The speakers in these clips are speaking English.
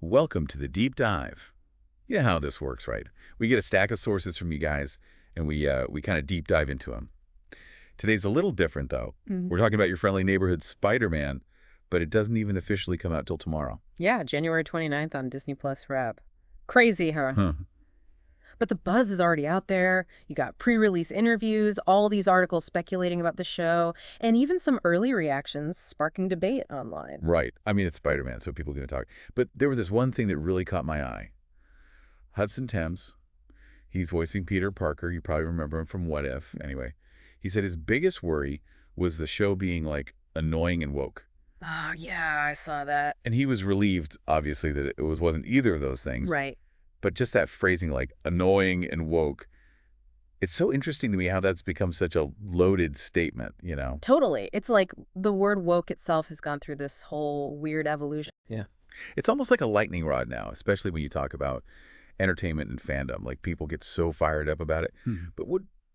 Welcome to the deep dive. You know how this works, right? We get a stack of sources from you guys, and we kind of deep dive into them. Today's a little different, though. Mhm. We're talking about your friendly neighborhood Spider-Man, but it doesn't even officially come out till tomorrow. Yeah, January 29th on Disney Plus Wrap. Crazy, huh? Huh. But the buzz is already out there. You got pre-release interviews, all these articles speculating about the show, and even some early reactions sparking debate online. Right. I mean, it's Spider-Man, so people are going to talk. But there was this one thing that really caught my eye. Hudson Thames, he's voicing Peter Parker. You probably remember him from What If. Anyway, he said his biggest worry was the show being, like, annoying and woke. Oh, yeah, I saw that. And he was relieved, obviously, that it wasn't either of those things. Right. But just that phrasing, like, annoying and woke, it's so interesting to me how that's become such a loaded statement, you know? Totally. It's like the word woke itself has gone through this whole weird evolution. Yeah. It's almost like a lightning rod now, especially when you talk about entertainment and fandom. Like, people get so fired up about it. But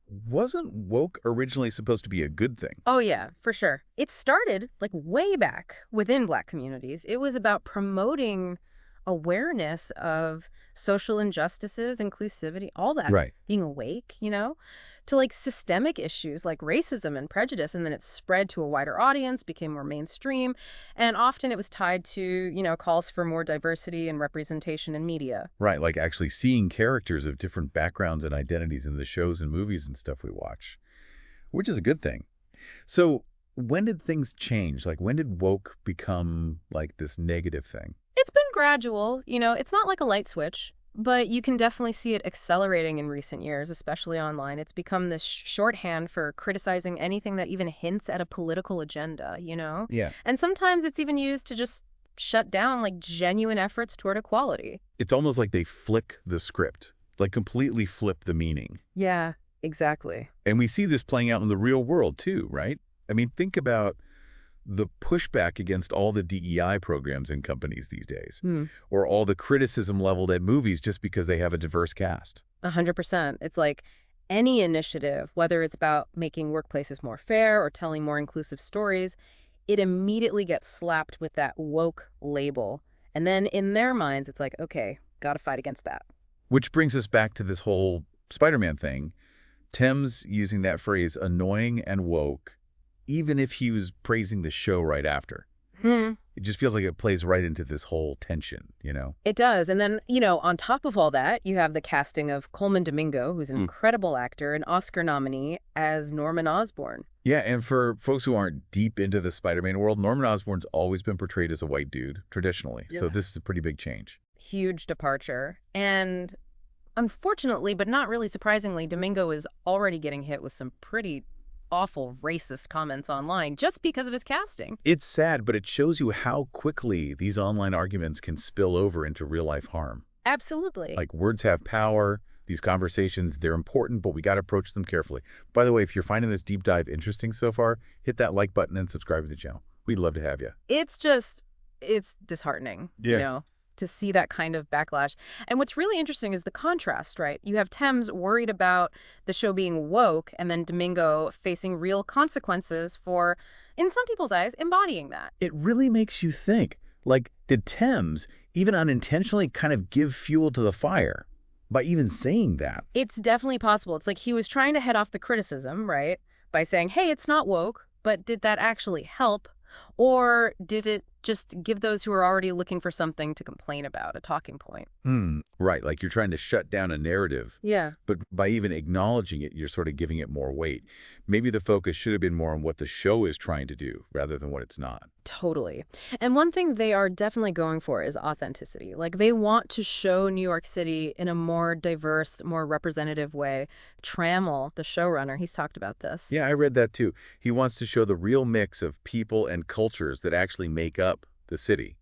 wasn't woke originally supposed to be a good thing? Oh, yeah, for sure. It started, like, way back within Black communities. It was about promoting awareness of social injustices, inclusivity, all that. Right. Being awake, to, like, systemic issues like racism and prejudice. And then it spread to a wider audience, became more mainstream. And often it was tied to, calls for more diversity and representation in media. Right, like actually seeing characters of different backgrounds and identities in the shows and movies and stuff we watch, which is a good thing. So when did things change? Like, when did woke become, like, this negative thing? It's been gradual, it's not like a light switch, but you can definitely see it accelerating in recent years, especially online. It's become this shorthand for criticizing anything that even hints at a political agenda. Yeah. And sometimes it's even used to just shut down, like, genuine efforts toward equality. It's almost like they flick the script, like completely flip the meaning. Yeah, exactly. And we see this playing out in the real world too, right? I mean, think about the pushback against all the DEI programs in companies these days, or all the criticism leveled at movies just because they have a diverse cast. 100%. It's like any initiative, whether it's about making workplaces more fair or telling more inclusive stories, it immediately gets slapped with that woke label. And then in their minds, it's like, okay, gotta fight against that. Which brings us back to this whole Spider-Man thing. Thames using that phrase, annoying and woke, even if he was praising the show right after. It just feels like it plays right into this whole tension, It does. And then, on top of all that, you have the casting of Coleman Domingo, who's an incredible actor, an Oscar nominee, as Norman Osborn. Yeah, and for folks who aren't deep into the Spider-Man world, Norman Osborn's always been portrayed as a white dude, traditionally. Yeah. So this is a pretty big change. Huge departure. And unfortunately, but not really surprisingly, Domingo is already getting hit with some pretty awful racist comments online just because of his casting. It's sad, but it shows you how quickly these online arguments can spill over into real-life harm. Absolutely. Like, words have power. These conversations, they're important, but we got to approach them carefully. By the way, if you're finding this deep dive interesting so far, hit that like button and subscribe to the channel. We'd love to have you. It's disheartening, Yes. To see that kind of backlash. And what's really interesting is the contrast, right? You have Thames worried about the show being woke, and then Domingo facing real consequences for, in some people's eyes, embodying that. It really makes you think, like, did Thames even unintentionally kind of give fuel to the fire by even saying that? It's definitely possible. It's like he was trying to head off the criticism, right? By saying, hey, it's not woke, but did that actually help? Or did it just give those who are already looking for something to complain about a talking point? Right, like you're trying to shut down a narrative. Yeah. But by even acknowledging it, you're sort of giving it more weight. Maybe the focus should have been more on what the show is trying to do rather than what it's not. Totally. And one thing they are definitely going for is authenticity. Like, they want to show New York City in a more diverse, more representative way. Trammell, the showrunner, he's talked about this. Yeah, I read that too. He wants to show the real mix of people and cultures that actually make up the city,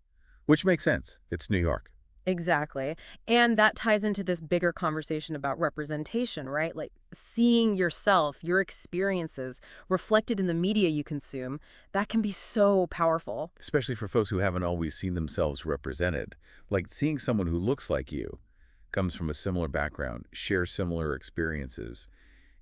which makes sense. It's New York. Exactly. And that ties into this bigger conversation about representation, right? Like, seeing yourself, your experiences reflected in the media you consume, that can be so powerful. Especially for folks who haven't always seen themselves represented. Like, seeing someone who looks like you, comes from a similar background, shares similar experiences.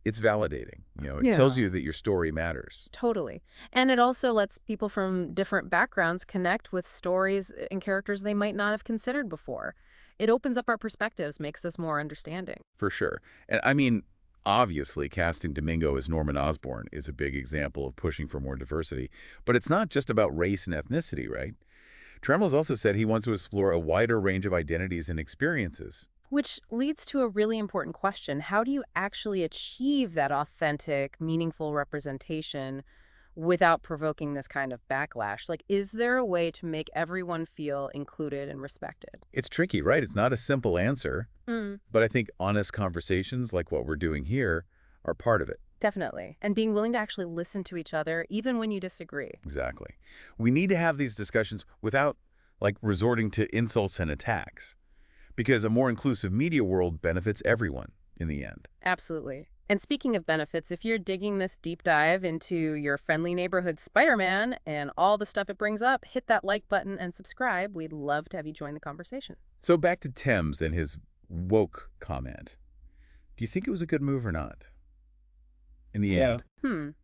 It's validating. It tells Yeah. you that your story matters. Totally. And it also lets people from different backgrounds connect with stories and characters they might not have considered before. It opens up our perspectives, makes us more understanding. For sure. And I mean, obviously, casting Domingo as Norman Osborn is a big example of pushing for more diversity. But it's not just about race and ethnicity, right? Tremels also said he wants to explore a wider range of identities and experiences. Which leads to a really important question. How do you actually achieve that authentic, meaningful representation without provoking this kind of backlash? Like, is there a way to make everyone feel included and respected? It's tricky, right? It's not a simple answer, Mm, but I think honest conversations like what we're doing here are part of it. definitely. And being willing to actually listen to each other, even when you disagree. Exactly. We need to have these discussions without, resorting to insults and attacks, because a more inclusive media world benefits everyone in the end. Absolutely. And speaking of benefits, if you're digging this deep dive into your friendly neighborhood Spider-Man and all the stuff it brings up, hit that like button and subscribe. We'd love to have you join the conversation. So back to Thames and his woke comment. Do you think it was a good move or not? In the Yeah. end.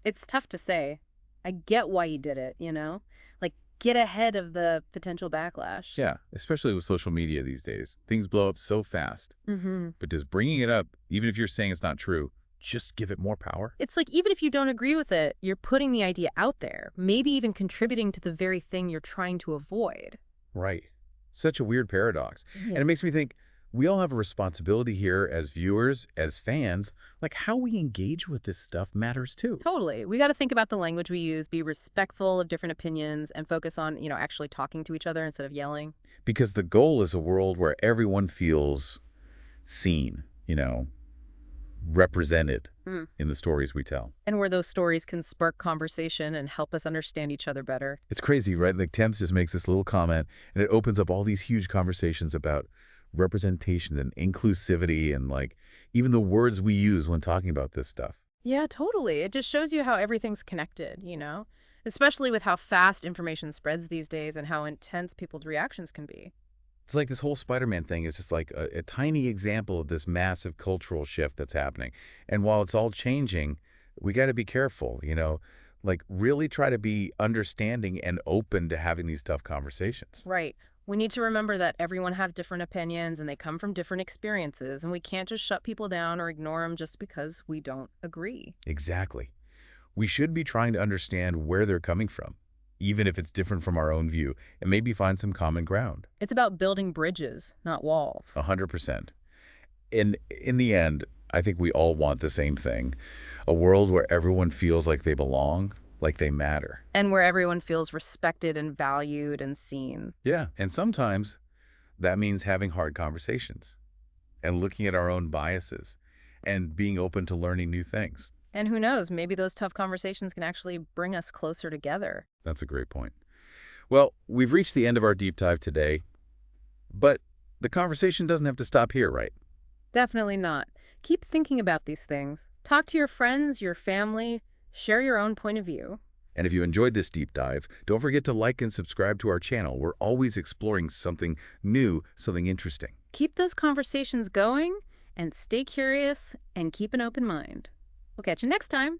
It's tough to say. I get why he did it, you know? Like, get ahead of the potential backlash. Yeah, especially with social media these days. Things blow up so fast. Mm-hmm. But does bringing it up, even if you're saying it's not true, just give it more power? It's like, even if you don't agree with it, you're putting the idea out there, maybe even contributing to the very thing you're trying to avoid. Right. Such a weird paradox. Yeah. And it makes me think, we all have a responsibility here as viewers, as fans. How we engage with this stuff matters too. Totally. We got to think about the language we use, be respectful of different opinions, and focus on, actually talking to each other instead of yelling. Because the goal is a world where everyone feels seen, represented Mm. in the stories we tell. And where those stories can spark conversation and help us understand each other better. It's crazy, right? Thames just makes this little comment, and it opens up all these huge conversations about representation and inclusivity and, even the words we use when talking about this stuff. Yeah, totally. It just shows you how everything's connected, especially with how fast information spreads these days and how intense people's reactions can be. It's like this whole Spider-Man thing is just a tiny example of this massive cultural shift that's happening. And while it's all changing, we got to be careful, really try to be understanding and open to having these tough conversations. Right. We need to remember that everyone has different opinions and they come from different experiences, and we can't just shut people down or ignore them just because we don't agree. Exactly. We should be trying to understand where they're coming from, even if it's different from our own view, and maybe find some common ground. It's about building bridges, not walls. 100%. And in the end, I think we all want the same thing, a world where everyone feels like they belong, like they matter. And where everyone feels respected and valued and seen. Yeah, and sometimes that means having hard conversations and looking at our own biases and being open to learning new things. And who knows, maybe those tough conversations can actually bring us closer together. That's a great point. Well, we've reached the end of our deep dive today, but the conversation doesn't have to stop here, right? Definitely not. Keep thinking about these things. Talk to your friends, your family, share your own point of view. And if you enjoyed this deep dive, don't forget to like and subscribe to our channel. We're always exploring something new, something interesting. Keep those conversations going and stay curious and keep an open mind. We'll catch you next time.